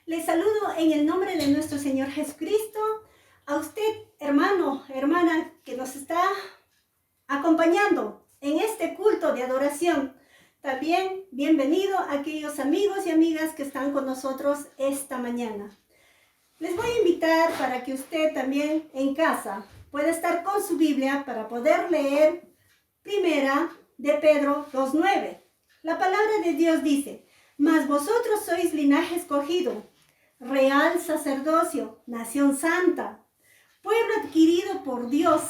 Les saludo en el nombre de nuestro Señor Jesucristo. A usted, hermano, hermana, que nos está acompañando en este culto de adoración. También bienvenido a aquellos amigos y amigas que están con nosotros esta mañana. Les voy a invitar para que usted también en casa pueda estar con su Biblia para poder leer Primera de Pedro 2:9. La palabra de Dios dice: mas vosotros sois linaje escogido, real sacerdocio, nación santa, pueblo adquirido por Dios,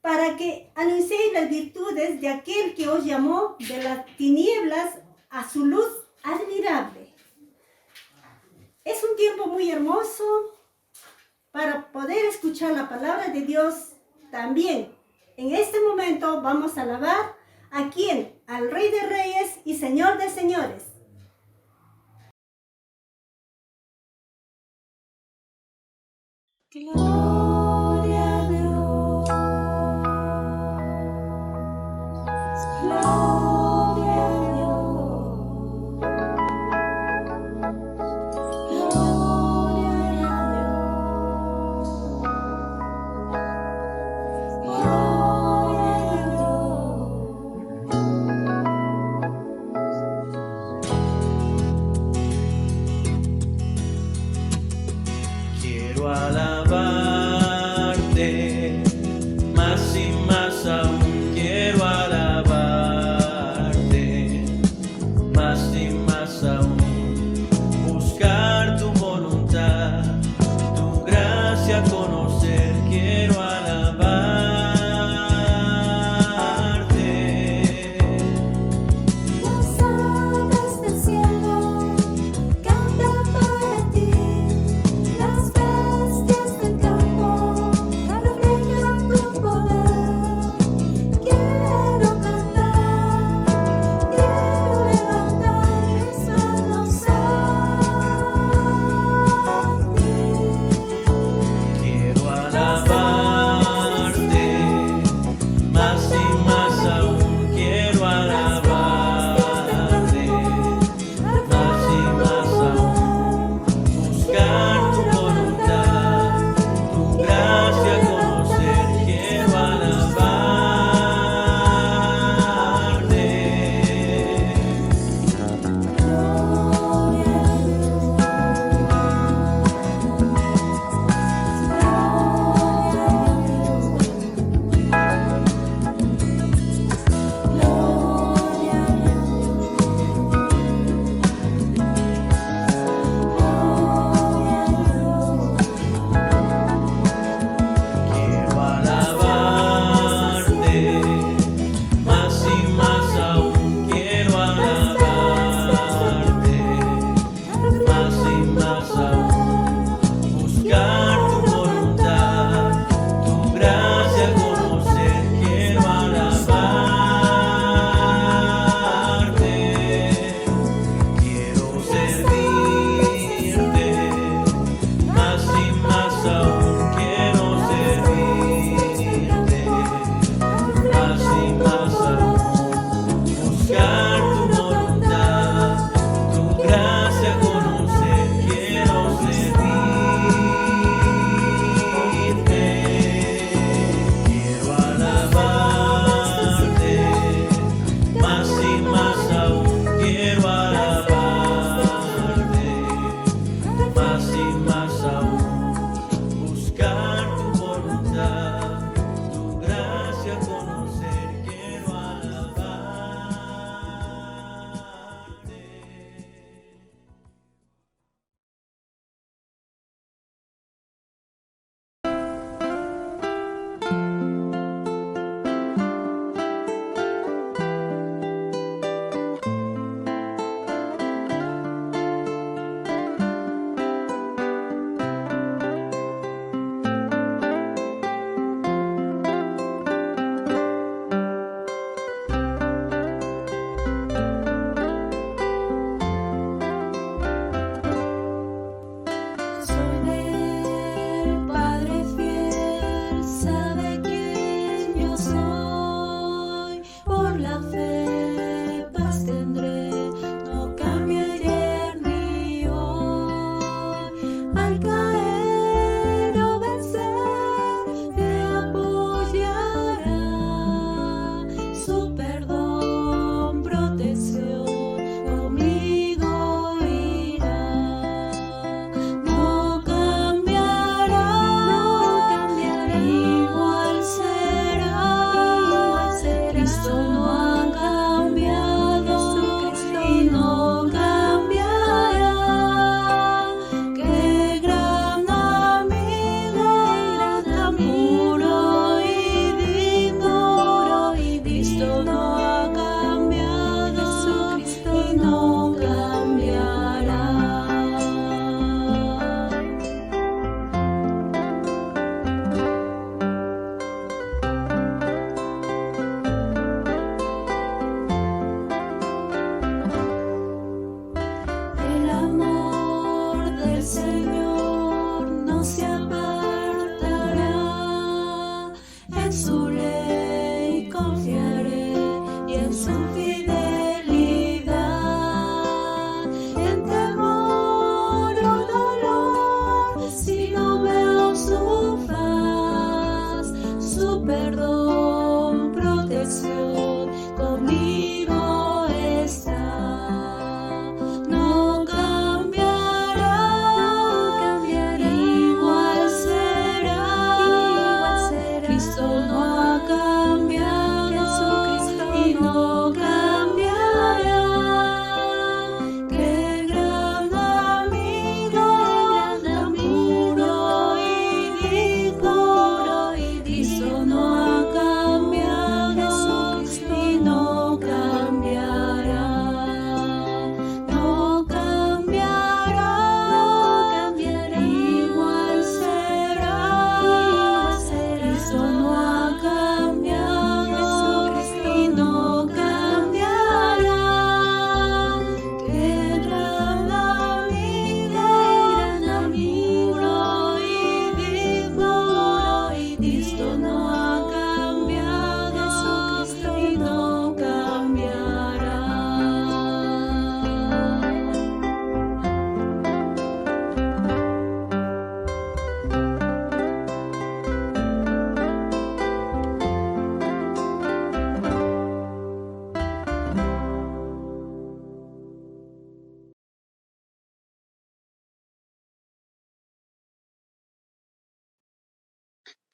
para que anunciéis las virtudes de aquel que os llamó de las tinieblas a su luz admirable. Es un tiempo muy hermoso para poder escuchar la palabra de Dios. También en este momento vamos a alabar a quien, al Rey de Reyes y Señor de Señores. Gloria a Dios. Gloria a Dios. Gloria a Dios. Gloria a Dios. Quiero alabarte, más y más aún quiero alabarte, más y más aún, buscar tu voluntad, tu gracia conocer, quiero alabarte. Las aves del cielo cantan para ti, las bestias del campo reflejan tu poder. Quiero cantar, quiero levantarme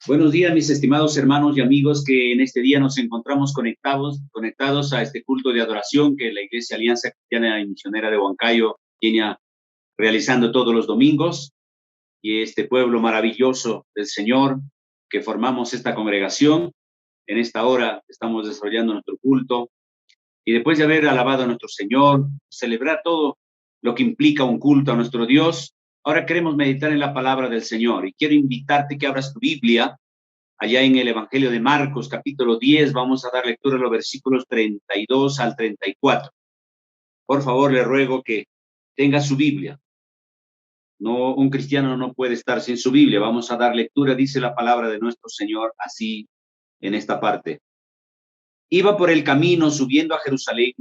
Buenos días, mis estimados hermanos y amigos que en este día nos encontramos conectados a este culto de adoración que la Iglesia Alianza Cristiana y Misionera de Huancayo viene realizando todos los domingos, y este pueblo maravilloso del Señor que formamos esta congregación. En esta hora estamos desarrollando nuestro culto, y después de haber alabado a nuestro Señor, celebrar todo lo que implica un culto a nuestro Dios, ahora queremos meditar en la palabra del Señor, y quiero invitarte que abras tu Biblia allá en el Evangelio de Marcos, capítulo 10. Vamos a dar lectura a los versículos 32 al 34. Por favor, le ruego que tenga su Biblia. No, un cristiano no puede estar sin su Biblia. Vamos a dar lectura, dice la palabra de nuestro Señor, así en esta parte. Iba por el camino subiendo a Jerusalén,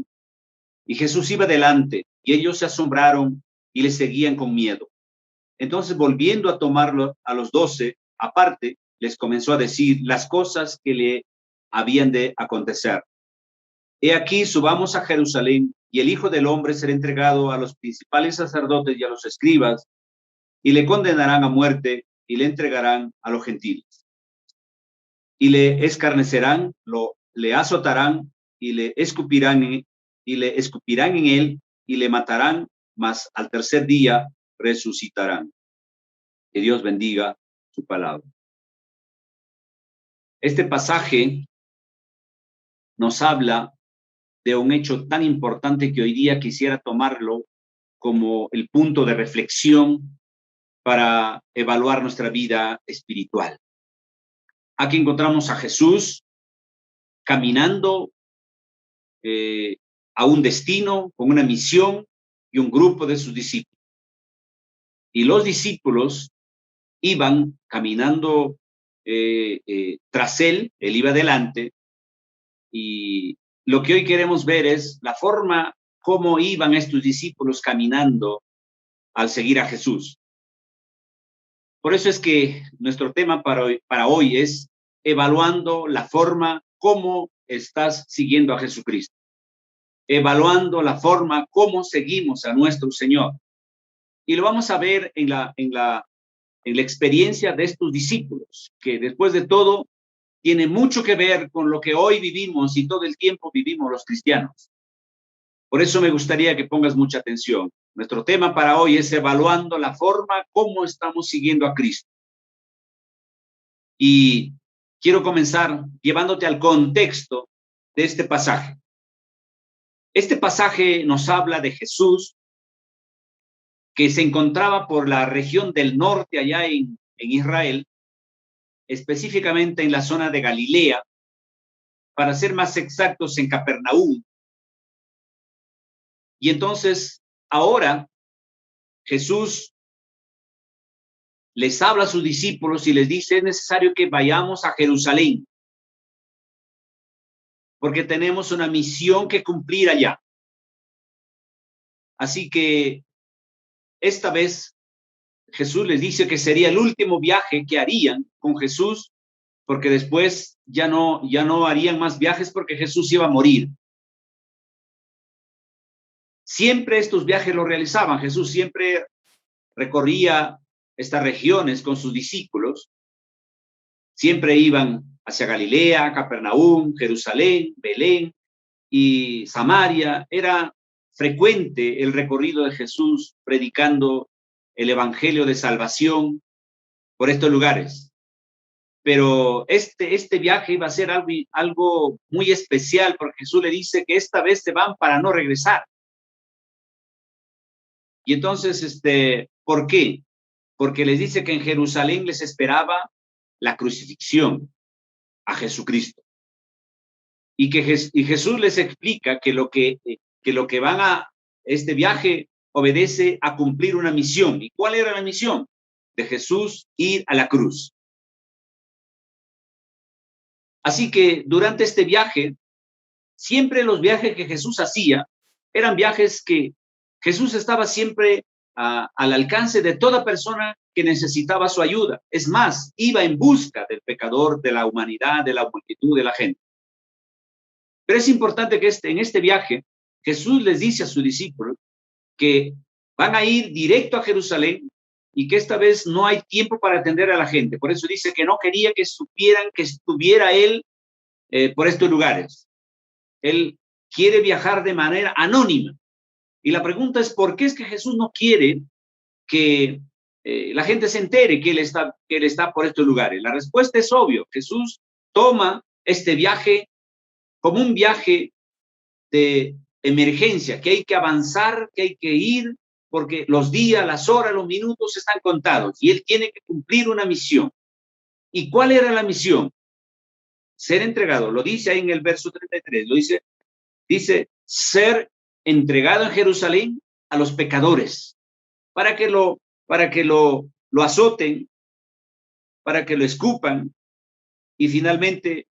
y Jesús iba delante, y ellos se asombraron y le seguían con miedo. Entonces, volviendo a tomarlo a los 12 aparte, les comenzó a decir las cosas que le habían de acontecer. He aquí, subamos a Jerusalén, y el Hijo del Hombre será entregado a los principales sacerdotes y a los escribas, y le condenarán a muerte, y le entregarán a los gentiles. Y le escarnecerán, le azotarán, y le escupirán en él, y le matarán, mas al tercer día resucitarán. Que Dios bendiga su palabra. Este pasaje nos habla de un hecho tan importante que hoy día quisiera tomarlo como el punto de reflexión para evaluar nuestra vida espiritual. Aquí encontramos a Jesús caminando a un destino, con una misión y un grupo de sus discípulos. Y los discípulos iban caminando tras él iba adelante, y lo que hoy queremos ver es la forma como iban estos discípulos caminando al seguir a Jesús. Por eso es que nuestro tema para hoy es evaluando la forma como estás siguiendo a Jesucristo. Evaluando la forma como seguimos a nuestro Señor. Y lo vamos a ver en la experiencia de estos discípulos, que después de todo tiene mucho que ver con lo que hoy vivimos y todo el tiempo vivimos los cristianos. Por eso me gustaría que pongas mucha atención. Nuestro tema para hoy es evaluando la forma como estamos siguiendo a Cristo. Y quiero comenzar llevándote al contexto de este pasaje. Este pasaje nos habla de Jesús, que se encontraba por la región del norte allá en Israel, específicamente en la zona de Galilea, para ser más exactos, en Capernaum. Y entonces, ahora, Jesús les habla a sus discípulos y les dice: es necesario que vayamos a Jerusalén, porque tenemos una misión que cumplir allá. Así que esta vez Jesús les dice que sería el último viaje que harían con Jesús, porque después ya no harían más viajes, porque Jesús iba a morir. Siempre estos viajes los realizaban. Jesús siempre recorría estas regiones con sus discípulos. Siempre iban hacia Galilea, Capernaum, Jerusalén, Belén y Samaria. Era frecuente el recorrido de Jesús predicando el evangelio de salvación por estos lugares. Pero este viaje iba a ser algo muy especial, porque Jesús le dice que esta vez se van para no regresar. Y entonces, ¿por qué? Porque les dice que en Jerusalén les esperaba la crucifixión a Jesucristo. Y Jesús les explica que lo que van a este viaje obedece a cumplir una misión. ¿Y cuál era la misión de Jesús? Ir a la cruz. Así que durante este viaje, siempre los viajes que Jesús hacía eran viajes que Jesús estaba siempre al alcance de toda persona que necesitaba su ayuda. Es más, iba en busca del pecador, de la humanidad, de la multitud, de la gente. Pero es importante que en este viaje Jesús les dice a sus discípulos que van a ir directo a Jerusalén, y que esta vez no hay tiempo para atender a la gente. Por eso dice que no quería que supieran que estuviera él por estos lugares. Él quiere viajar de manera anónima. Y la pregunta es, ¿por qué es que Jesús no quiere que la gente se entere que él está por estos lugares? La respuesta es obvia. Jesús toma este viaje como un viaje de emergencia, que hay que avanzar, que hay que ir, porque los días, las horas, los minutos están contados y él tiene que cumplir una misión. ¿Y cuál era la misión? Ser entregado. Lo dice ahí en el verso 33, lo dice ser entregado en Jerusalén a los pecadores, para que lo azoten, para que lo escupan y finalmente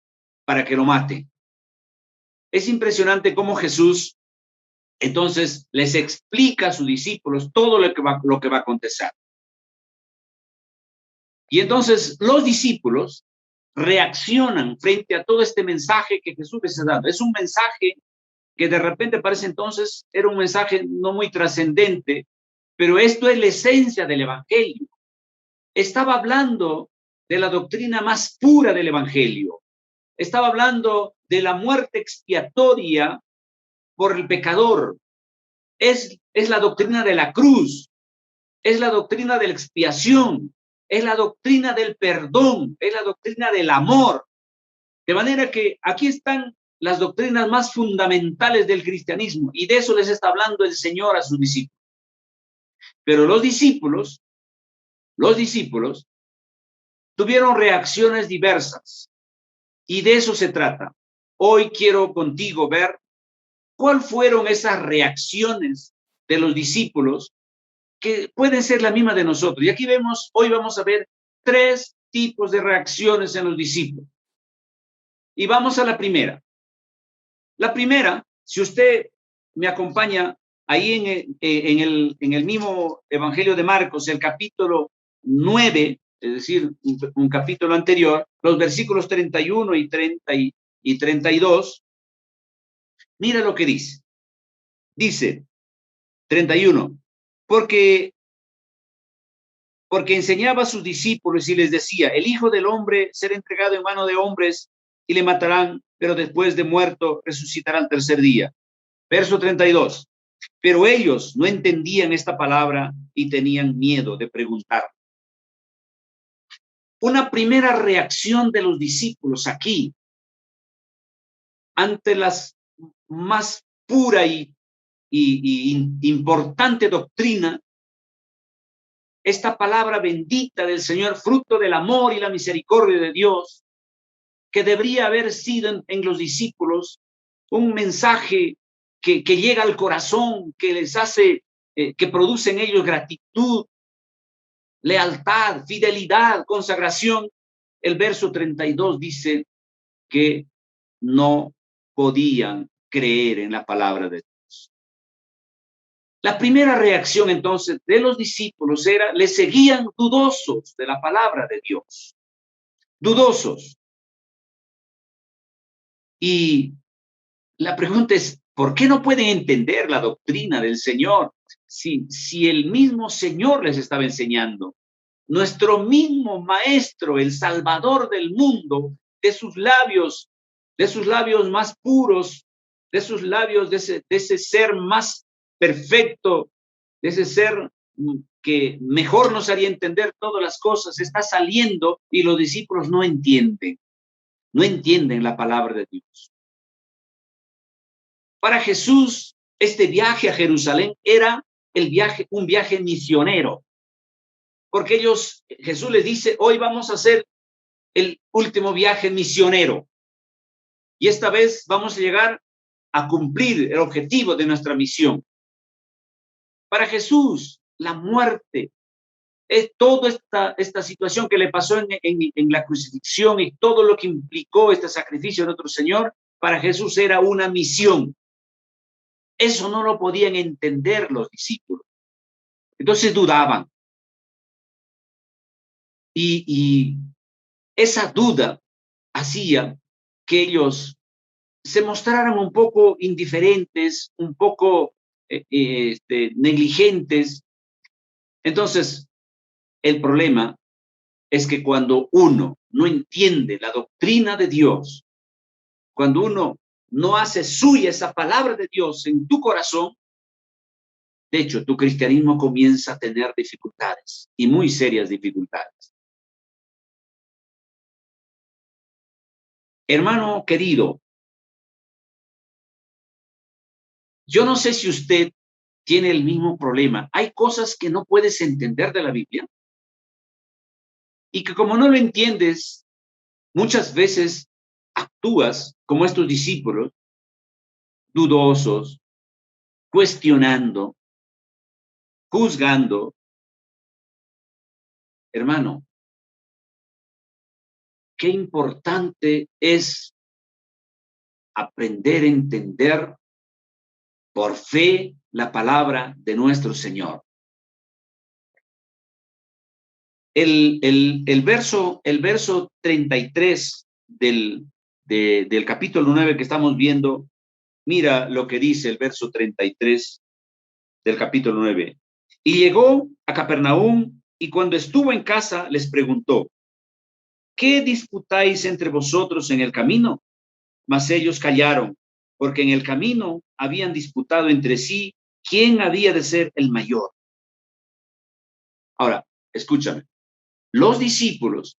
para que lo maten. Es impresionante cómo Jesús entonces les explica a sus discípulos todo lo que va a acontecer. Y entonces los discípulos reaccionan frente a todo este mensaje que Jesús les ha dado. Es un mensaje que de repente parece entonces era un mensaje no muy trascendente, pero esto es la esencia del evangelio. Estaba hablando de la doctrina más pura del evangelio. Estaba hablando de la muerte expiatoria por el pecador. Es la doctrina de la cruz, es la doctrina de la expiación, es la doctrina del perdón, es la doctrina del amor. De manera que aquí están las doctrinas más fundamentales del cristianismo y de eso les está hablando el Señor a sus discípulos. Pero los discípulos tuvieron reacciones diversas y de eso se trata. Hoy quiero contigo ver cuáles fueron esas reacciones de los discípulos que pueden ser la misma de nosotros. Y aquí hoy vamos a ver 3 tipos de reacciones en los discípulos. Y vamos a la primera. La primera, si usted me acompaña ahí en el mismo Evangelio de Marcos, el capítulo 9, es decir, un capítulo anterior, los versículos 31 y 32, mira lo que dice. Dice, 31, porque enseñaba a sus discípulos y les decía, el Hijo del Hombre será entregado en mano de hombres y le matarán, pero después de muerto resucitará al tercer día. Verso 32. Pero ellos no entendían esta palabra y tenían miedo de preguntar. Una primera reacción de los discípulos aquí, ante las más pura y importante doctrina, esta palabra bendita del Señor, fruto del amor y la misericordia de Dios, que debería haber sido en los discípulos un mensaje que llega al corazón, que les hace, que produce en ellos gratitud, lealtad, fidelidad, consagración. El verso 32 dice que no podían creer en la palabra de Dios. La primera reacción entonces de los discípulos era, le seguían dudosos de la palabra de Dios, dudosos. Y la pregunta es, ¿por qué no pueden entender la doctrina del Señor si el mismo Señor les estaba enseñando? Nuestro mismo Maestro, el Salvador del mundo, de sus labios más puros, de sus labios, de ese ser más perfecto, de ese ser que mejor nos haría entender todas las cosas, está saliendo y los discípulos no entienden la palabra de Dios. Para Jesús, este viaje a Jerusalén era un viaje misionero, porque Jesús les dice, hoy vamos a hacer el último viaje misionero, y esta vez vamos a llegar a cumplir el objetivo de nuestra misión. Para Jesús, la muerte es toda esta situación que le pasó en la crucifixión y todo lo que implicó este sacrificio de nuestro Señor, para Jesús era una misión. Eso no lo podían entender los discípulos. Entonces dudaban. Y esa duda hacía que ellos se mostraran un poco indiferentes, un poco negligentes. Entonces, El problema es que cuando uno no entiende la doctrina de Dios, cuando uno no hace suya esa palabra de Dios en tu corazón, de hecho, tu cristianismo comienza a tener dificultades y muy serias dificultades. Hermano querido, yo no sé si usted tiene el mismo problema. Hay cosas que no puedes entender de la Biblia y que como no lo entiendes, muchas veces actúas como estos discípulos, dudosos, cuestionando, juzgando. Hermano, qué importante es aprender a entender por fe la palabra de nuestro Señor. El verso 33 del capítulo 9 que estamos viendo, mira lo que dice el verso 33 del capítulo 9. Y llegó a Capernaum, y cuando estuvo en casa les preguntó: ¿qué disputáis entre vosotros en el camino? Mas ellos callaron, porque en el camino habían disputado entre sí quién había de ser el mayor. Ahora, escúchame. Los discípulos,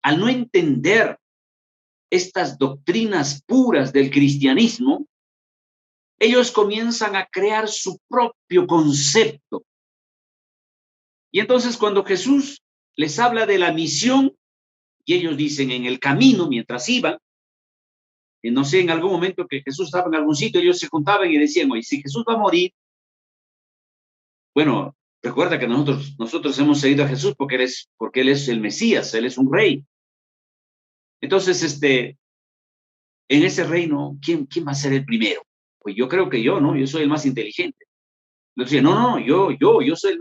al no entender estas doctrinas puras del cristianismo, ellos comienzan a crear su propio concepto. Y entonces cuando Jesús les habla de la misión, y ellos dicen en el camino mientras iban, no sé, en algún momento que Jesús estaba en algún sitio, ellos se juntaban y decían: oye, si Jesús va a morir, bueno, recuerda que nosotros hemos seguido a Jesús porque él es el Mesías, él es un rey. Entonces, en ese reino, ¿quién va a ser el primero? Pues yo creo que yo, ¿no? Yo soy el más inteligente. Entonces decía: no, yo soy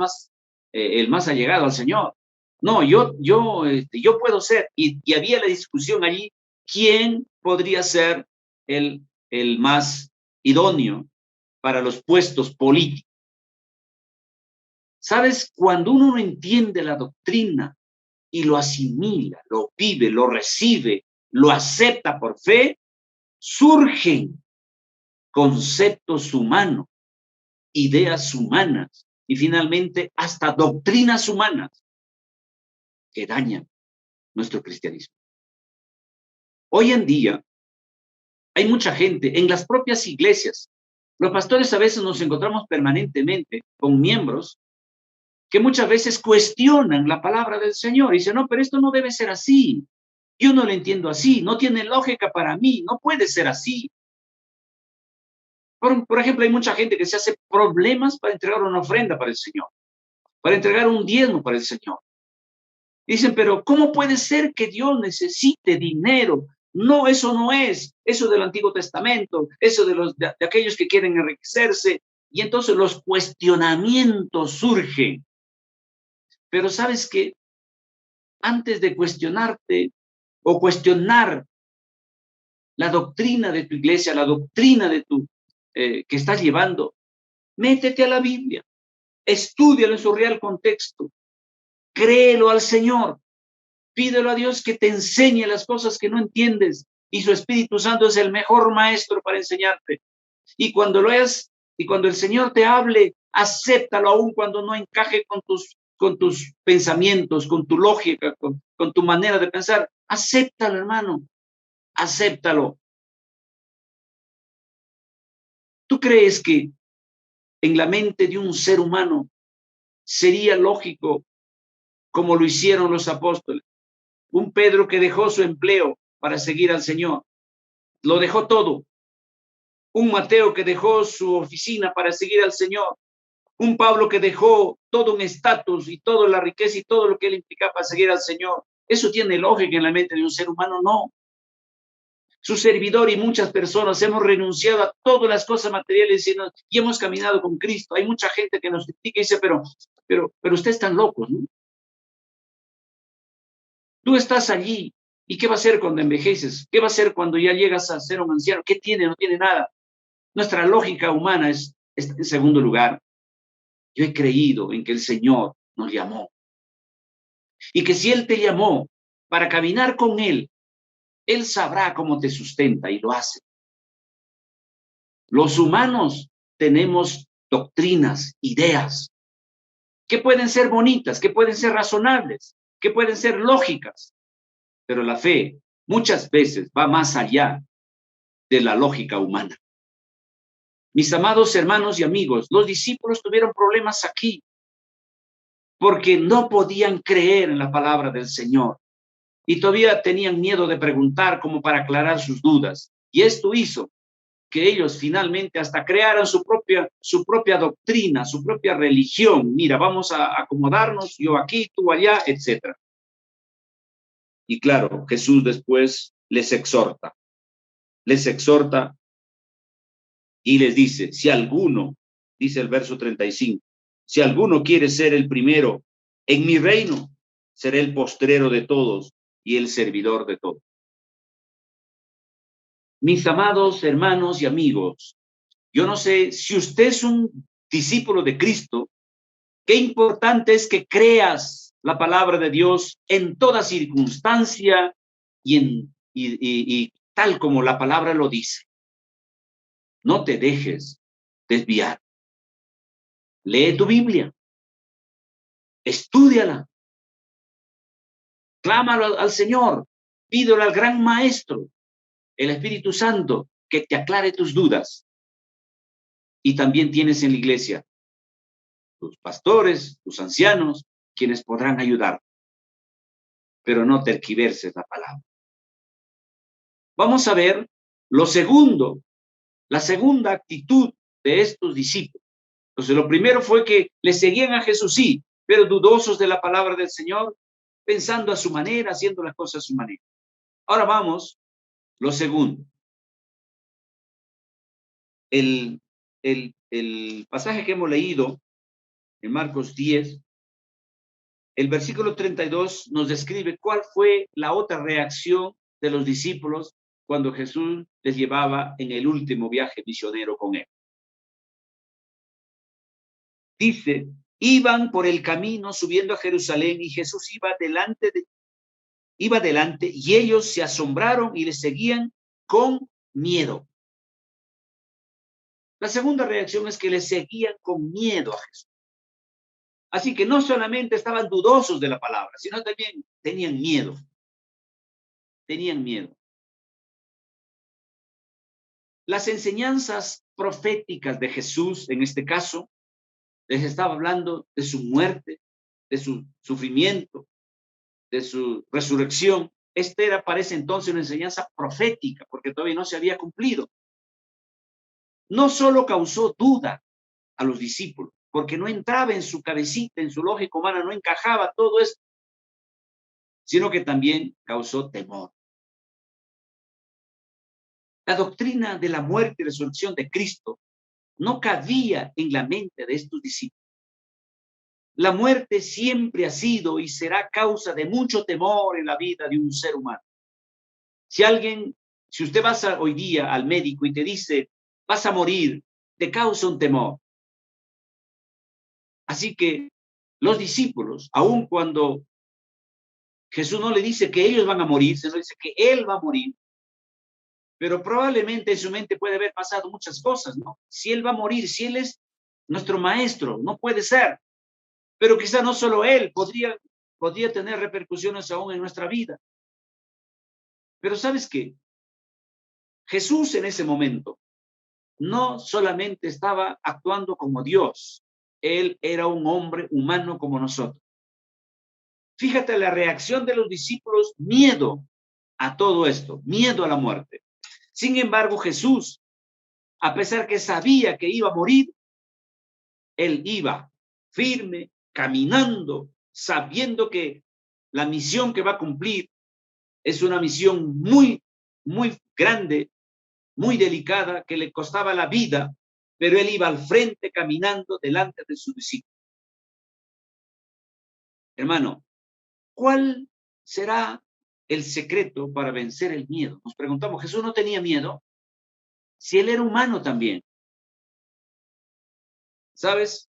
el más allegado al Señor. No, yo puedo ser. Y había la discusión allí, ¿quién podría ser el más idóneo para los puestos políticos? ¿Sabes? Cuando uno no entiende la doctrina y lo asimila, lo vive, lo recibe, lo acepta por fe, surgen conceptos humanos, ideas humanas y finalmente hasta doctrinas humanas que dañan nuestro cristianismo. Hoy en día hay mucha gente en las propias iglesias. Los pastores a veces nos encontramos permanentemente con miembros que muchas veces cuestionan la palabra del Señor y dicen: no, pero esto no debe ser así. Yo no lo entiendo así, no tiene lógica para mí, no puede ser así. Por ejemplo, hay mucha gente que se hace problemas para entregar una ofrenda para el Señor, para entregar un diezmo para el Señor. Dicen: pero ¿cómo puede ser que Dios necesite dinero? No, eso no es. Eso del Antiguo Testamento, eso de aquellos que quieren enriquecerse. Y entonces los cuestionamientos surgen. Pero ¿sabes qué? Antes de cuestionarte o cuestionar la doctrina de tu iglesia, la doctrina de que estás llevando, métete a la Biblia, estúdialo en su real contexto, créelo al Señor, pídelo a Dios que te enseñe las cosas que no entiendes, y su Espíritu Santo es el mejor maestro para enseñarte. Y cuando el Señor te hable, acéptalo aún cuando no encaje con tus pensamientos, con tu lógica, con tu manera de pensar. Acéptalo, hermano, acéptalo. ¿Tú crees que en la mente de un ser humano sería lógico como lo hicieron los apóstoles? Un Pedro que dejó su empleo para seguir al Señor, lo dejó todo. Un Mateo que dejó su oficina para seguir al Señor. Un Pablo que dejó todo un estatus y toda la riqueza y todo lo que él implicaba para seguir al Señor. ¿Eso tiene lógica en la mente de un ser humano? No. Su servidor y muchas personas hemos renunciado a todas las cosas materiales y hemos caminado con Cristo. Hay mucha gente que nos critica y dice: pero ustedes están locos, ¿no? Tú estás allí, ¿y qué va a hacer cuando envejeces? ¿Qué va a hacer cuando ya llegas a ser un anciano? ¿Qué tiene? No tiene nada. Nuestra lógica humana está en segundo lugar. Yo he creído en que el Señor nos llamó. Y que si Él te llamó para caminar con Él sabrá cómo te sustenta y lo hace. Los humanos tenemos doctrinas, ideas, que pueden ser bonitas, que pueden ser razonables, que pueden ser lógicas, pero la fe muchas veces va más allá de la lógica humana. Mis amados hermanos y amigos, los discípulos tuvieron problemas aquí porque no podían creer en la palabra del Señor y todavía tenían miedo de preguntar como para aclarar sus dudas. Y esto hizo que ellos finalmente hasta crearan su propia doctrina, su propia religión. Mira, vamos a acomodarnos, yo aquí, tú allá, etc. Y claro, Jesús después les exhorta y les dice, si alguno, dice el verso 35, si alguno quiere ser el primero en mi reino, seré el postrero de todos y el servidor de todos. Mis amados hermanos y amigos, yo no sé si usted es un discípulo de Cristo, qué importante es que creas la palabra de Dios en toda circunstancia y tal como la palabra lo dice. No te dejes desviar. Lee tu Biblia, estúdiala, clámalo al Señor, pídele al gran Maestro, el Espíritu Santo, que te aclare tus dudas. Y también tienes en la iglesia tus pastores, tus ancianos, quienes podrán ayudar. Pero no tergiverses la palabra. Vamos a ver lo segundo, la segunda actitud de estos discípulos. Entonces, lo primero fue que le seguían a Jesús, sí, pero dudosos de la palabra del Señor, pensando a su manera, haciendo las cosas a su manera. Ahora vamos, lo segundo. El pasaje que hemos leído en Marcos 10, el versículo 32 nos describe cuál fue la otra reacción de los discípulos cuando Jesús les llevaba en el último viaje misionero con él. Dice, iban por el camino subiendo a Jerusalén y Jesús iba delante y ellos se asombraron y le seguían con miedo. La segunda reacción es que le seguían con miedo a Jesús. Así que no solamente estaban dudosos de la palabra, sino también tenían miedo. Tenían miedo. Las enseñanzas proféticas de Jesús, en este caso, les estaba hablando de su muerte, de su sufrimiento, de su resurrección. Esta era para ese entonces una enseñanza profética, porque todavía no se había cumplido. No solo causó duda a los discípulos, porque no entraba en su cabecita, en su lógica humana, no encajaba todo esto, sino que también causó temor. La doctrina de la muerte y resurrección de Cristo no cabía en la mente de estos discípulos. La muerte siempre ha sido y será causa de mucho temor en la vida de un ser humano. Si usted vas hoy día al médico y te dice, vas a morir, te causa un temor. Así que los discípulos, aun cuando Jesús no le dice que ellos van a morir, sino dice que Él va a morir, pero probablemente en su mente puede haber pasado muchas cosas, ¿no? Si Él va a morir, si Él es nuestro maestro, no puede ser. Pero quizá no solo Él, podría tener repercusiones aún en nuestra vida. Pero ¿sabes qué? Jesús en ese momento no solamente estaba actuando como Dios, Él era un hombre humano como nosotros. Fíjate la reacción de los discípulos, miedo a todo esto, miedo a la muerte. Sin embargo, Jesús, a pesar que sabía que iba a morir, Él iba firme, caminando, sabiendo que la misión que va a cumplir es una misión muy, muy grande, muy delicada, que le costaba la vida, pero Él iba al frente caminando delante de sus discípulos. Hermano, ¿cuál será el secreto para vencer el miedo? Nos preguntamos, ¿Jesús no tenía miedo? Si Él era humano también. ¿Sabes?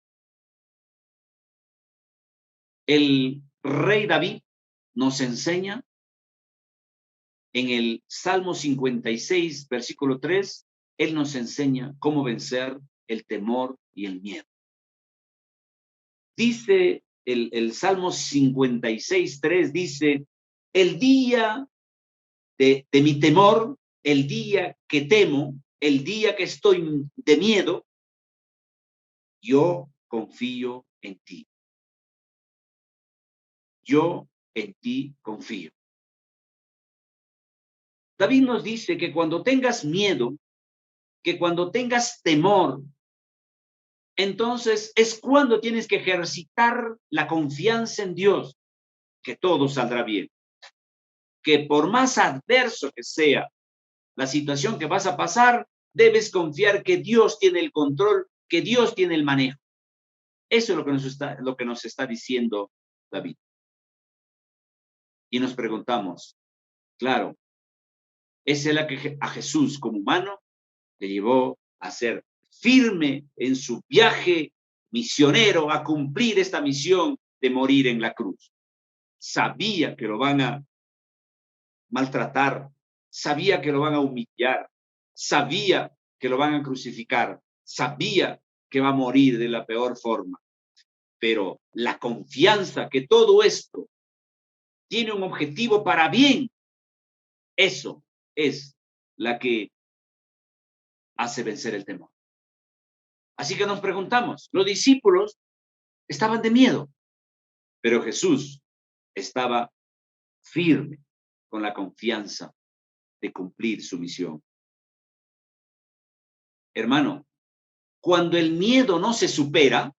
El rey David nos enseña en el Salmo 56, versículo 3, él nos enseña cómo vencer el temor y el miedo. Dice el Salmo 56, 3, dice, el día de mi temor, el día que temo, el día que estoy de miedo, yo confío en ti. Yo en ti confío. David nos dice que cuando tengas miedo, que cuando tengas temor, entonces es cuando tienes que ejercitar la confianza en Dios, que todo saldrá bien. Que por más adverso que sea la situación que vas a pasar, debes confiar que Dios tiene el control, que Dios tiene el manejo. Eso es lo que nos está diciendo David. Y nos preguntamos, claro, ¿es la que a Jesús como humano le llevó a ser firme en su viaje misionero, a cumplir esta misión de morir en la cruz? Sabía que lo van a maltratar, sabía que lo van a humillar, sabía que lo van a crucificar, sabía que va a morir de la peor forma. Pero la confianza que todo esto tiene un objetivo para bien, eso es la que hace vencer el temor. Así que nos preguntamos, los discípulos estaban de miedo, pero Jesús estaba firme con la confianza de cumplir su misión. Hermano, cuando el miedo no se supera,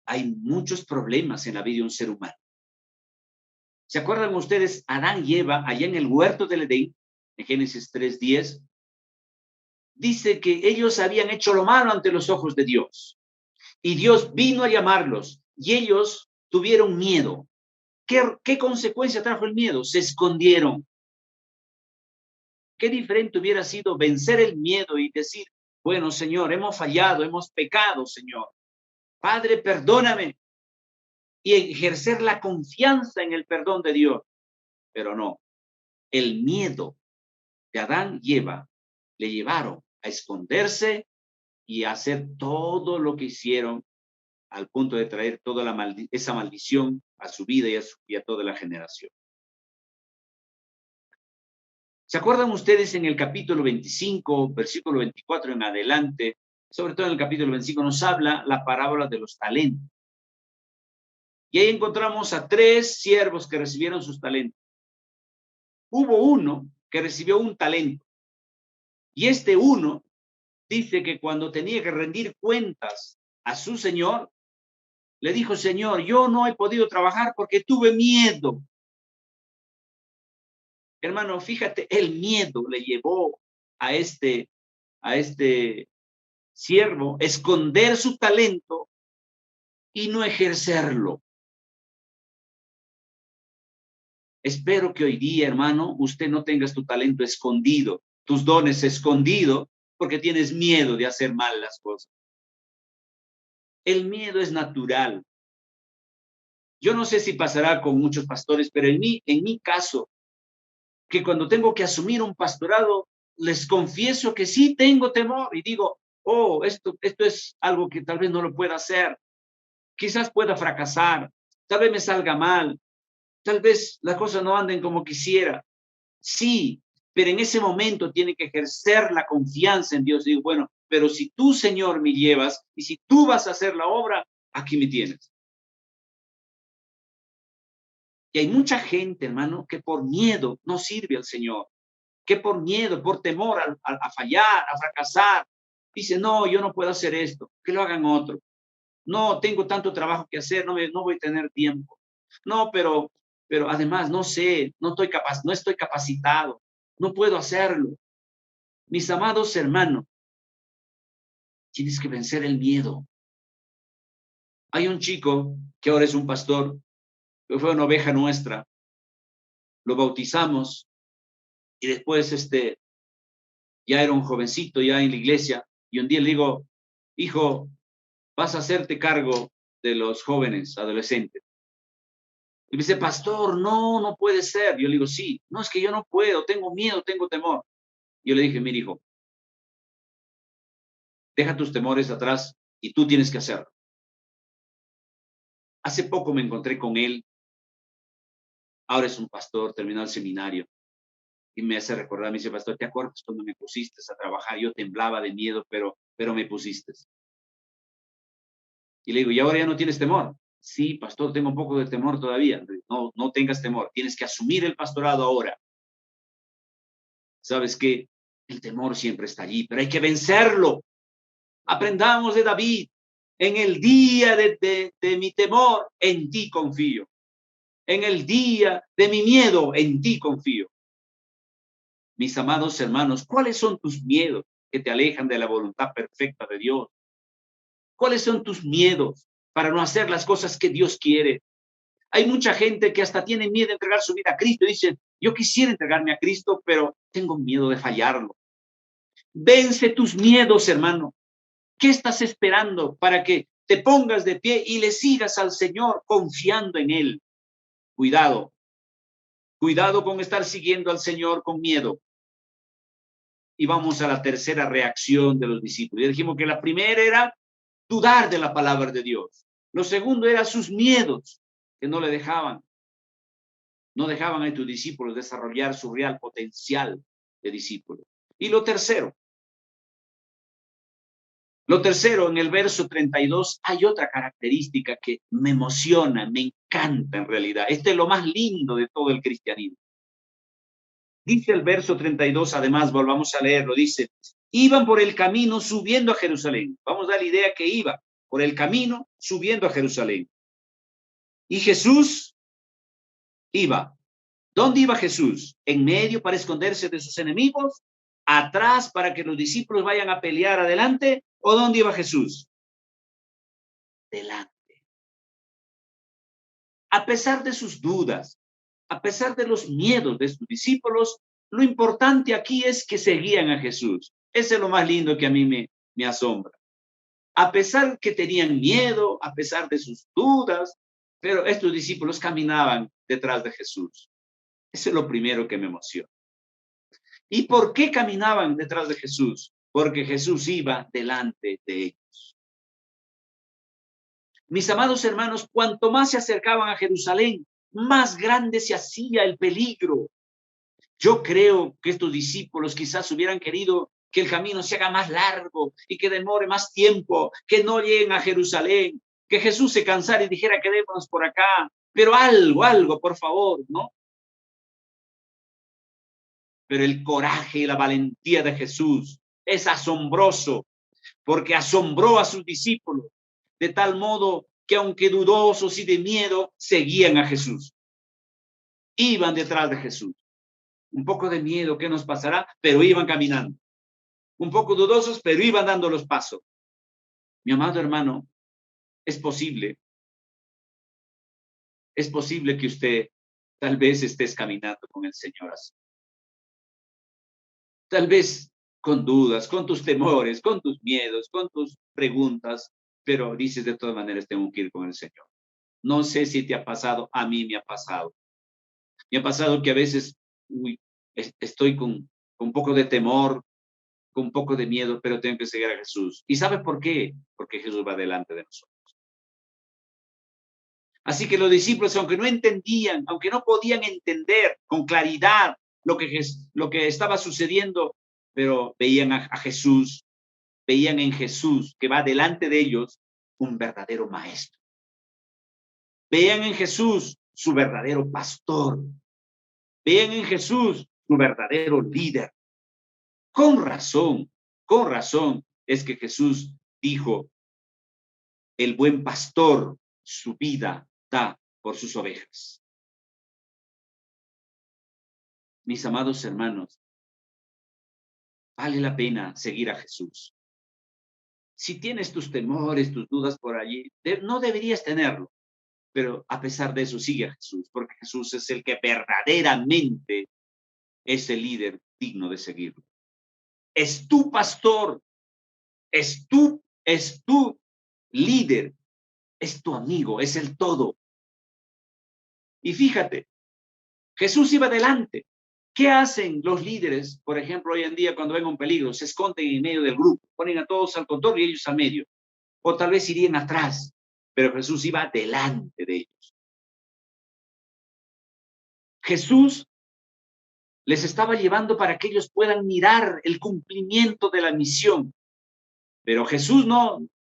hay muchos problemas en la vida de un ser humano. ¿Se acuerdan ustedes Adán y Eva allá en el huerto del Edén, en Génesis 3:10? Dice que ellos habían hecho lo malo ante los ojos de Dios. Y Dios vino a llamarlos y ellos tuvieron miedo. ¿Qué consecuencia trajo el miedo? Se escondieron. Qué diferente hubiera sido vencer el miedo y decir, bueno, Señor, hemos fallado, hemos pecado, Señor. Padre, perdóname. Y ejercer la confianza en el perdón de Dios. Pero no, el miedo de Adán y Eva le llevaron a esconderse y a hacer todo lo que hicieron al punto de traer toda esa maldición a su vida y a toda la generación. ¿Se acuerdan ustedes en el capítulo 25, versículo 24 en adelante? Sobre todo en el capítulo 25 nos habla la parábola de los talentos. Y ahí encontramos a 3 siervos que recibieron sus talentos. Hubo uno que recibió un talento. Y este uno dice que cuando tenía que rendir cuentas a su señor, le dijo, Señor, yo no he podido trabajar porque tuve miedo. Hermano, fíjate, el miedo le llevó a este siervo a esconder su talento y no ejercerlo. Espero que hoy día, hermano, usted no tengas tu talento escondido, tus dones escondidos, porque tienes miedo de hacer mal las cosas. El miedo es natural. Yo no sé si pasará con muchos pastores, pero en mi caso, que cuando tengo que asumir un pastorado, les confieso que sí tengo temor y digo, oh, esto es algo que tal vez no lo pueda hacer. Quizás pueda fracasar, tal vez me salga mal, tal vez las cosas no anden como quisiera. Sí, pero en ese momento tiene que ejercer la confianza en Dios. Digo, bueno, pero si tú, Señor, me llevas y si tú vas a hacer la obra, aquí me tienes. Y hay mucha gente, hermano, que por miedo no sirve al Señor, que por miedo, por temor a fallar, a fracasar, dice, no, yo no puedo hacer esto, que lo hagan otro. No, tengo tanto trabajo que hacer, no voy a tener tiempo. No, pero además, no sé, no estoy capacitado, no puedo hacerlo. Mis amados hermanos, tienes que vencer el miedo. Hay un chico que ahora es un pastor, que fue una oveja nuestra, lo bautizamos y después ya era un jovencito ya en la iglesia y un día le digo, hijo, vas a hacerte cargo de los jóvenes, adolescentes. Y me dice, pastor, no, no puede ser. Yo le digo, sí, no, es que yo no puedo, tengo miedo, tengo temor. Yo le dije, mira, hijo, deja tus temores atrás y tú tienes que hacerlo. Hace poco me encontré con él, ahora es un pastor, terminó el seminario, y me hace recordar, me dice, pastor, ¿te acuerdas cuando me pusiste a trabajar? Yo temblaba de miedo, pero me pusiste. Y le digo, ¿y ahora ya no tienes temor? Sí, pastor, tengo un poco de temor todavía. No, no tengas temor, tienes que asumir el pastorado ahora. ¿Sabes qué? El temor siempre está allí, pero hay que vencerlo. Aprendamos de David. En el día de mi temor, en ti confío. En el día de mi miedo, en ti confío. Mis amados hermanos, ¿cuáles son tus miedos que te alejan de la voluntad perfecta de Dios? ¿Cuáles son tus miedos para no hacer las cosas que Dios quiere? Hay mucha gente que hasta tiene miedo de entregar su vida a Cristo. Dicen, yo quisiera entregarme a Cristo, pero tengo miedo de fallarlo. Vence tus miedos, hermano. ¿Qué estás esperando para que te pongas de pie y le sigas al Señor confiando en Él? Cuidado, cuidado con estar siguiendo al Señor con miedo. Y vamos a la tercera reacción de los discípulos. Ya dijimos que la primera era dudar de la palabra de Dios. Lo segundo era sus miedos, que no dejaban a tus discípulos desarrollar su real potencial de discípulos. Y lo tercero, en el verso 32, hay otra característica que me emociona, me encanta en realidad. Este es lo más lindo de todo el cristianismo. Dice el verso 32, además, volvamos a leerlo, dice, iban por el camino subiendo a Jerusalén. Vamos a dar la idea que iba por el camino subiendo a Jerusalén. Y Jesús iba. ¿Dónde iba Jesús? ¿En medio para esconderse de sus enemigos? ¿Atrás para que los discípulos vayan a pelear adelante? ¿O dónde iba Jesús? Delante. A pesar de sus dudas, a pesar de los miedos de sus discípulos, lo importante aquí es que seguían a Jesús. Ese es lo más lindo que a mí me asombra. A pesar que tenían miedo, a pesar de sus dudas, pero estos discípulos caminaban detrás de Jesús. Eso es lo primero que me emociona. ¿Y por qué caminaban detrás de Jesús? Porque Jesús iba delante de ellos. Mis amados hermanos, cuanto más se acercaban a Jerusalén, más grande se hacía el peligro. Yo creo que estos discípulos quizás hubieran querido que el camino se haga más largo y que demore más tiempo, que no lleguen a Jerusalén, que Jesús se cansara y dijera, quedémonos por acá, pero algo, por favor, ¿no? Pero el coraje y la valentía de Jesús es asombroso, porque asombró a sus discípulos, de tal modo que aunque dudosos y de miedo, seguían a Jesús. Iban detrás de Jesús. Un poco de miedo, ¿qué nos pasará? Pero iban caminando. Un poco dudosos, pero iban dando los pasos. Mi amado hermano, es posible que usted tal vez estés caminando con el Señor así. Tal vez con dudas, con tus temores, con tus miedos, con tus preguntas, pero dices de todas maneras tengo que ir con el Señor. No sé si te ha pasado, a mí me ha pasado. Me ha pasado que a veces estoy con un poco de temor, con un poco de miedo, pero tengo que seguir a Jesús. ¿Y sabe por qué? Porque Jesús va delante de nosotros. Así que los discípulos, aunque no entendían, aunque no podían entender con claridad lo que estaba sucediendo, pero veían a Jesús, veían en Jesús que va delante de ellos un verdadero maestro. Veían en Jesús su verdadero pastor. Veían en Jesús su verdadero líder. Con razón es que Jesús dijo, el buen pastor su vida da por sus ovejas. Mis amados hermanos, vale la pena seguir a Jesús. Si tienes tus temores, tus dudas por allí, no deberías tenerlo, pero a pesar de eso sigue a Jesús, porque Jesús es el que verdaderamente es el líder digno de seguirlo. Es tu pastor, es tu líder, es tu amigo, es el todo. Y fíjate, Jesús iba adelante. ¿Qué hacen los líderes, por ejemplo, hoy en día cuando ven un peligro? Se esconden en medio del grupo, ponen a todos al contorno y ellos al medio. O tal vez irían atrás, pero Jesús iba delante de ellos. Jesús les estaba llevando para que ellos puedan mirar el cumplimiento de la misión. Pero Jesús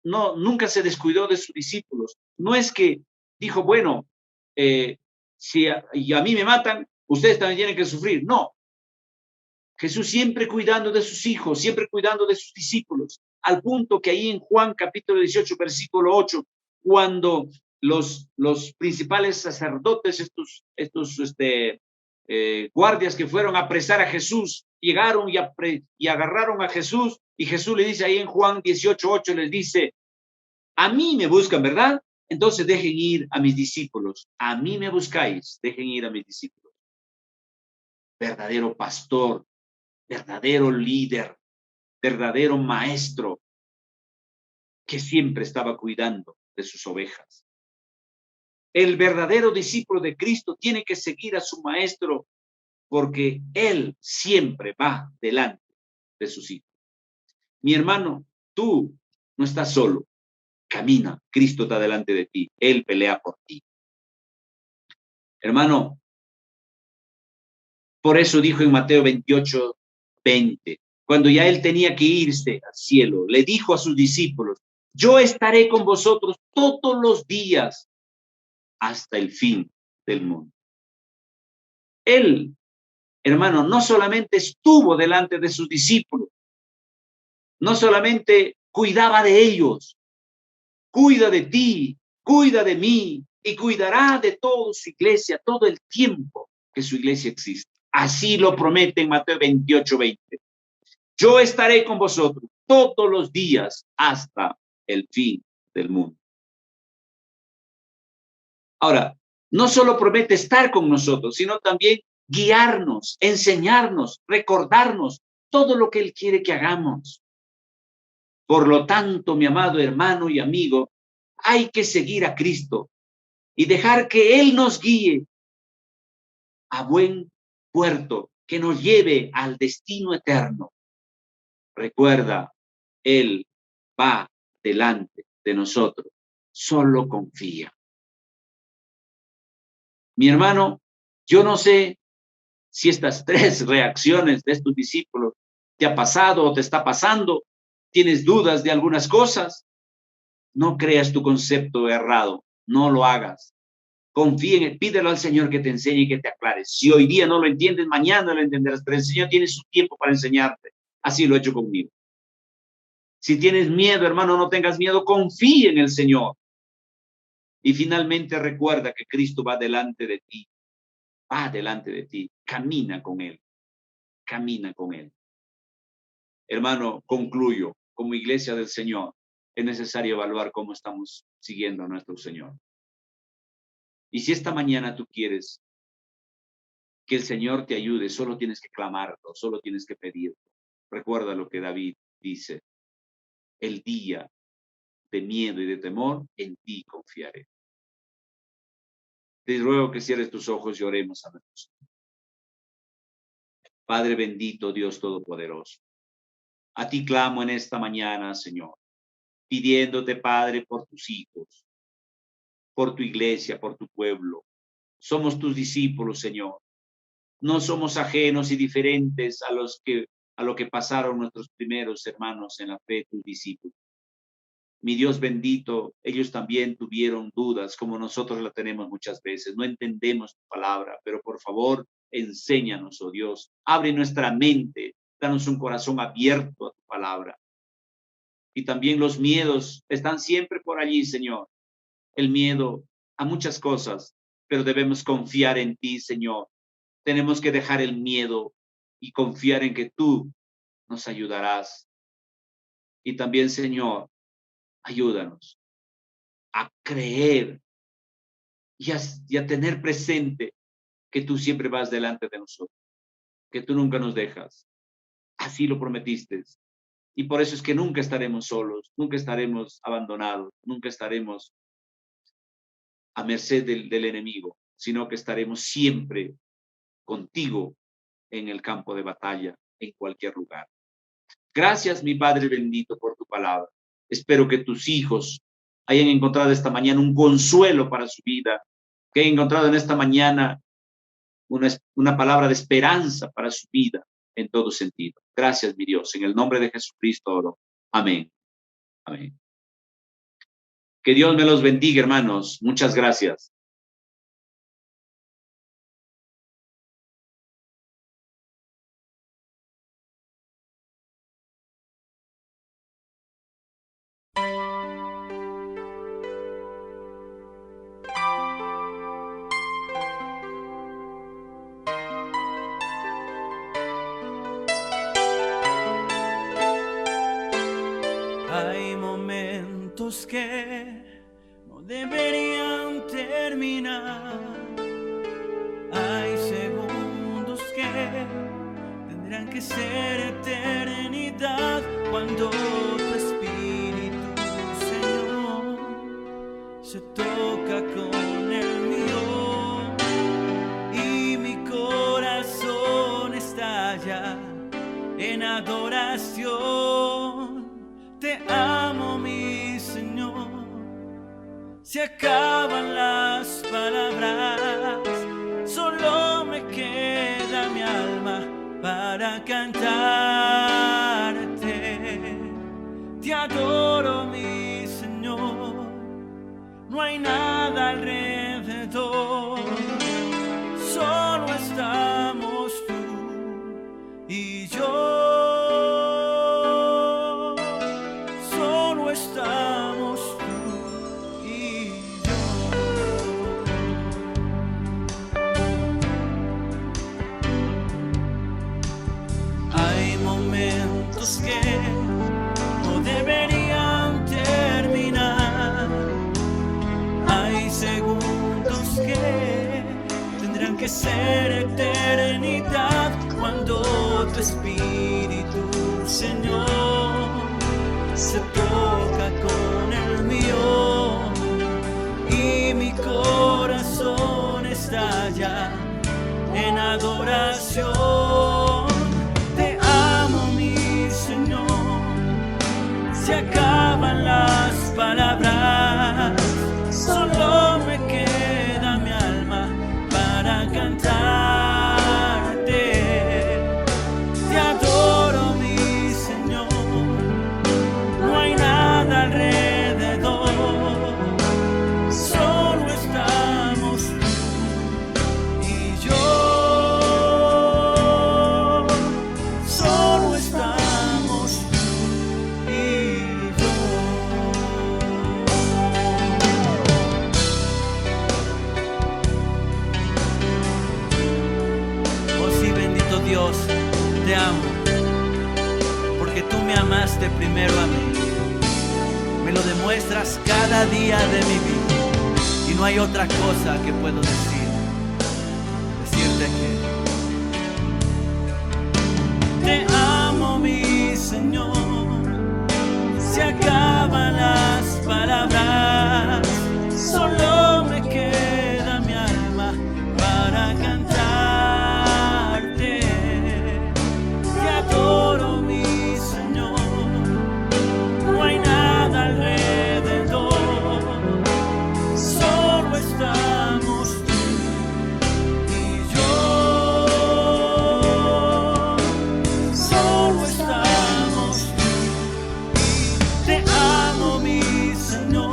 nunca se descuidó de sus discípulos. No es que dijo, bueno, si a mí me matan, ustedes también tienen que sufrir. No. Jesús siempre cuidando de sus hijos, siempre cuidando de sus discípulos, al punto que ahí en Juan capítulo 18, versículo 8, cuando los principales sacerdotes, estos guardias que fueron a apresar a Jesús, llegaron y agarraron a Jesús, y Jesús le dice ahí en Juan 18, 8, les dice, a mí me buscan, ¿verdad? Entonces dejen ir a mis discípulos. A mí me buscáis, dejen ir a mis discípulos. Verdadero pastor, verdadero líder, verdadero maestro, que siempre estaba cuidando de sus ovejas. El verdadero discípulo de Cristo tiene que seguir a su maestro porque él siempre va delante de sus hijos. Mi hermano, tú no estás solo. Camina, Cristo está delante de ti. Él pelea por ti. Hermano, por eso dijo en Mateo 28, 20, cuando ya él tenía que irse al cielo, le dijo a sus discípulos, yo estaré con vosotros todos los días hasta el fin del mundo. Él, hermano, no solamente estuvo delante de sus discípulos, no solamente cuidaba de ellos, cuida de ti, cuida de mí y cuidará de toda su iglesia todo el tiempo que su iglesia existe. Así lo promete en Mateo 28, 20. Yo estaré con vosotros todos los días hasta el fin del mundo. Ahora, no solo promete estar con nosotros, sino también guiarnos, enseñarnos, recordarnos todo lo que Él quiere que hagamos. Por lo tanto, mi amado hermano y amigo, hay que seguir a Cristo y dejar que Él nos guíe a buen puerto, que nos lleve al destino eterno. Recuerda, Él va delante de nosotros. Solo confía. Mi hermano, yo no sé si estas tres reacciones de estos discípulos te ha pasado o te está pasando. ¿Tienes dudas de algunas cosas? No creas tu concepto errado. No lo hagas. Confía en él. Pídelo al Señor que te enseñe y que te aclare. Si hoy día no lo entiendes, mañana lo entenderás. Pero el Señor tiene su tiempo para enseñarte. Así lo he hecho conmigo. Si tienes miedo, hermano, no tengas miedo. Confía en el Señor. Y finalmente recuerda que Cristo va delante de ti. Va delante de ti. Camina con Él. Camina con Él. Hermano, concluyo. Como iglesia del Señor, es necesario evaluar cómo estamos siguiendo a nuestro Señor. Y si esta mañana tú quieres que el Señor te ayude, solo tienes que clamarlo, solo tienes que pedirlo. Recuerda lo que David dice. El día de miedo y de temor, en ti confiaré. Te ruego que cierres tus ojos y oremos a nuestro Señor. Padre bendito, Dios todopoderoso. A ti clamo en esta mañana, Señor, pidiéndote, Padre, por tus hijos, por tu iglesia, por tu pueblo. Somos tus discípulos, Señor. No somos ajenos y diferentes a lo que pasaron nuestros primeros hermanos en la fe, tus discípulos. Mi Dios bendito, ellos también tuvieron dudas, como nosotros la tenemos muchas veces. No entendemos tu palabra, pero por favor, enséñanos, oh Dios. Abre nuestra mente, danos un corazón abierto a tu palabra. Y también los miedos están siempre por allí, Señor. El miedo a muchas cosas, pero debemos confiar en ti, Señor. Tenemos que dejar el miedo y confiar en que tú nos ayudarás. Y también, Señor, ayúdanos a creer y a tener presente que tú siempre vas delante de nosotros, que tú nunca nos dejas. Así lo prometiste. Y por eso es que nunca estaremos solos, nunca estaremos abandonados, nunca estaremos a merced del enemigo, sino que estaremos siempre contigo en el campo de batalla, en cualquier lugar. Gracias, mi Padre bendito, por tu palabra. Espero que tus hijos hayan encontrado esta mañana un consuelo para su vida, que hayan encontrado en esta mañana una palabra de esperanza para su vida en todo sentido. Gracias, mi Dios. En el nombre de Jesucristo oro. Amén. Amén. Que Dios me los bendiga, hermanos. Muchas gracias. Hay momentos que no deberían terminar. Hay segundos que tendrán que ser eternidad cuando tu espíritu, Señor, se toca con el mío y mi corazón estalla en adoración. Te amo, mi Señor. Se acaban las palabras, solo me queda mi alma para cantarte. Te adoro, mi Señor. No hay nada alrededor, solo estamos tú y yo. Estamos tú y yo. Hay momentos que no deberían terminar. Hay segundos que tendrán que ser eternidad cuando tu espíritu, Señor, se toca con el mío y mi corazón estalla en adoración. Te amo, mi Señor. Se acaban las palabras, solo me queda mi alma para cantarte. Te adoro, mi Señor. No hay nada alrededor, solo estamos tú y yo. Solo estamos tú y yo. Oh sí, bendito Dios, te amo, porque tú me amaste primero a mí. Me lo demuestras cada día de mi vida y no hay otra cosa que puedo decirte que te amo, mi Señor. Se acaban las palabras, solo me queda mi alma para cantarte. Te adoro, mi Señor. No hay nada alrededor, solo estamos tú y yo. Solo estamos tú. Te amo, mi Señor.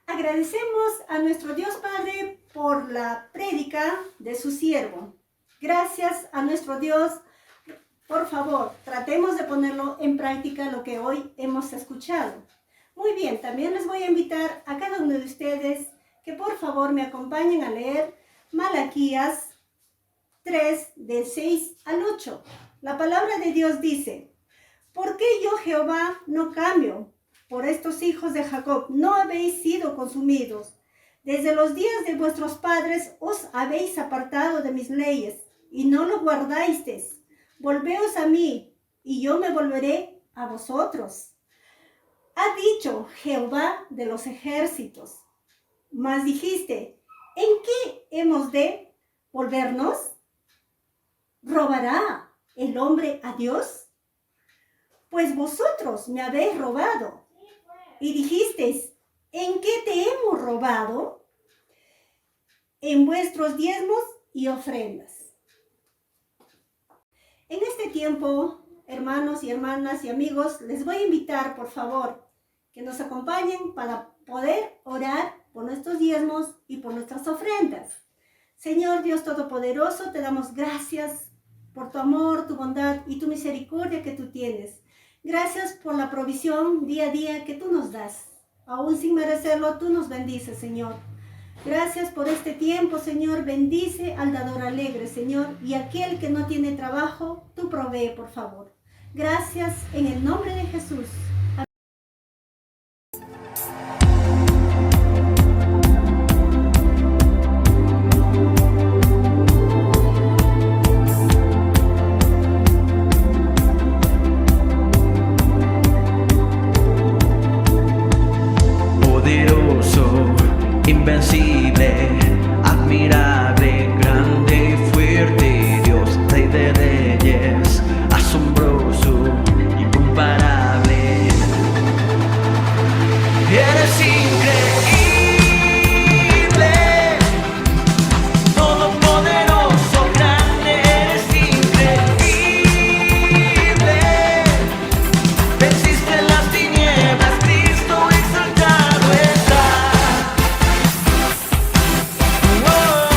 Agradecemos a nuestro Dios Padre por la prédica de su siervo. Gracias a nuestro Dios. Por favor, tratemos de ponerlo en práctica lo que hoy hemos escuchado. Muy bien, también les voy a invitar a cada uno de ustedes que por favor me acompañen a leer Malaquías 3, del 6 al 8. La palabra de Dios dice: ¿por qué yo, Jehová, no cambio? Por estos hijos de Jacob no habéis sido consumidos. Desde los días de vuestros padres os habéis apartado de mis leyes y no lo guardasteis. Volveos a mí y yo me volveré a vosotros. Ha dicho Jehová de los ejércitos. Mas dijiste: ¿en qué hemos de volvernos? ¿Robará el hombre a Dios? Pues vosotros me habéis robado. Y dijisteis: ¿en qué te hemos robado? En vuestros diezmos y ofrendas. En este tiempo, hermanos y hermanas y amigos, les voy a invitar, por favor, que nos acompañen para poder orar por nuestros diezmos y por nuestras ofrendas. Señor Dios Todopoderoso, te damos gracias por tu amor, tu bondad y tu misericordia que tú tienes. Gracias por la provisión día a día que tú nos das. Aún sin merecerlo, tú nos bendices, Señor. Gracias por este tiempo, Señor. Bendice al dador alegre, Señor. Y aquel que no tiene trabajo, tú provee, por favor. Gracias en el nombre de Jesús. Invencible, admirable, grande y fuerte, Dios, Rey de reyes, asombroso, incomparable. Eres increíble, todopoderoso, grande, eres increíble. Venciste las tinieblas, Cristo exaltado está. Oh,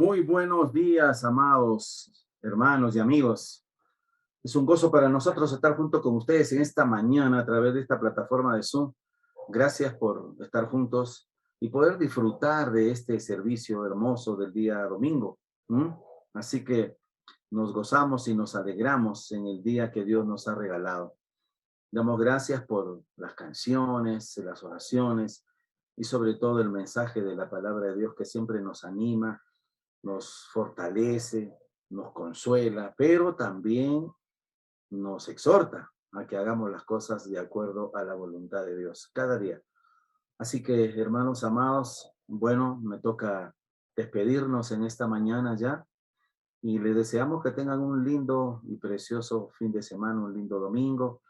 Muy buenos días, amados hermanos y amigos. Es un gozo para nosotros estar junto con ustedes en esta mañana a través de esta plataforma de Zoom. Gracias por estar juntos y poder disfrutar de este servicio hermoso del día domingo. Así que nos gozamos y nos alegramos en el día que Dios nos ha regalado. Damos gracias por las canciones, las oraciones y sobre todo el mensaje de la palabra de Dios que siempre nos anima, nos fortalece, nos consuela, pero también nos exhorta a que hagamos las cosas de acuerdo a la voluntad de Dios cada día. Así que, hermanos amados, bueno, me toca despedirnos en esta mañana ya y les deseamos que tengan un lindo y precioso fin de semana, un lindo domingo.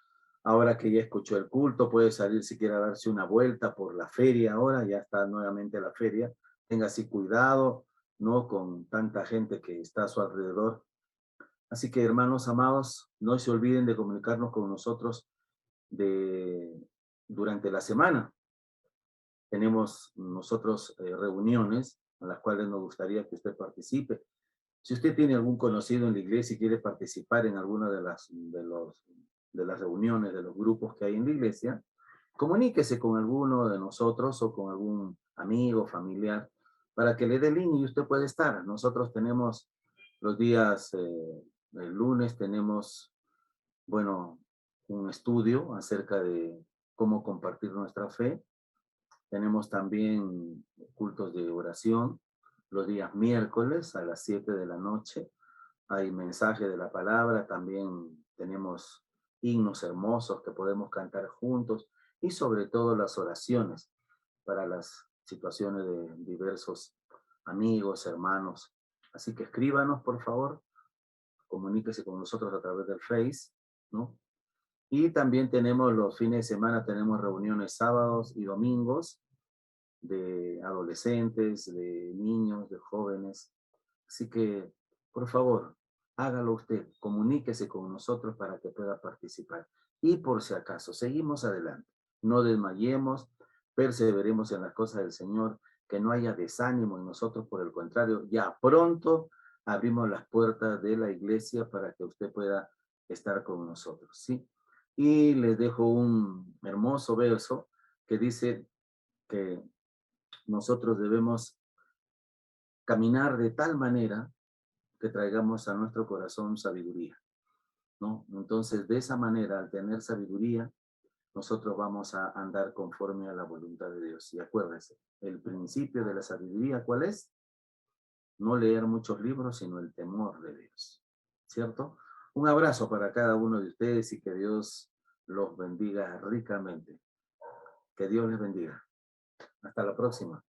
Ahora que ya escuchó el culto, puede salir si quiere darse una vuelta por la feria ahora, ya está nuevamente la feria. Tenga así cuidado, ¿no? Con tanta gente que está a su alrededor. Así que, hermanos amados, no se olviden de comunicarnos con nosotros durante la semana. Tenemos nosotros reuniones a las cuales nos gustaría que usted participe. Si usted tiene algún conocido en la iglesia y quiere participar en alguna de las reuniones, de los grupos que hay en la iglesia, comuníquese con alguno de nosotros o con algún amigo, familiar, para que le dé link y usted puede estar. Nosotros tenemos los días, el lunes tenemos, bueno, un estudio acerca de cómo compartir nuestra fe. Tenemos también cultos de oración los días miércoles a las 7 de la noche. Hay mensaje de la palabra, también tenemos himnos hermosos que podemos cantar juntos y sobre todo las oraciones para las situaciones de diversos amigos, hermanos. Así que escríbanos, por favor, comuníquese con nosotros a través del Face, ¿no? Y también tenemos los fines de semana, tenemos reuniones sábados y domingos de adolescentes, de niños, de jóvenes. Así que, por favor, hágalo usted, comuníquese con nosotros para que pueda participar. Y por si acaso, seguimos adelante. No desmayemos, perseveremos en las cosas del Señor, que no haya desánimo en nosotros, por el contrario, ya pronto abrimos las puertas de la iglesia para que usted pueda estar con nosotros, ¿sí? Y les dejo un hermoso verso que dice que nosotros debemos caminar de tal manera que traigamos a nuestro corazón sabiduría, ¿no? Entonces, de esa manera, al tener sabiduría, nosotros vamos a andar conforme a la voluntad de Dios. Y acuérdense, el principio de la sabiduría, ¿cuál es? No leer muchos libros, sino el temor de Dios, ¿cierto? Un abrazo para cada uno de ustedes y que Dios los bendiga ricamente. Que Dios les bendiga. Hasta la próxima.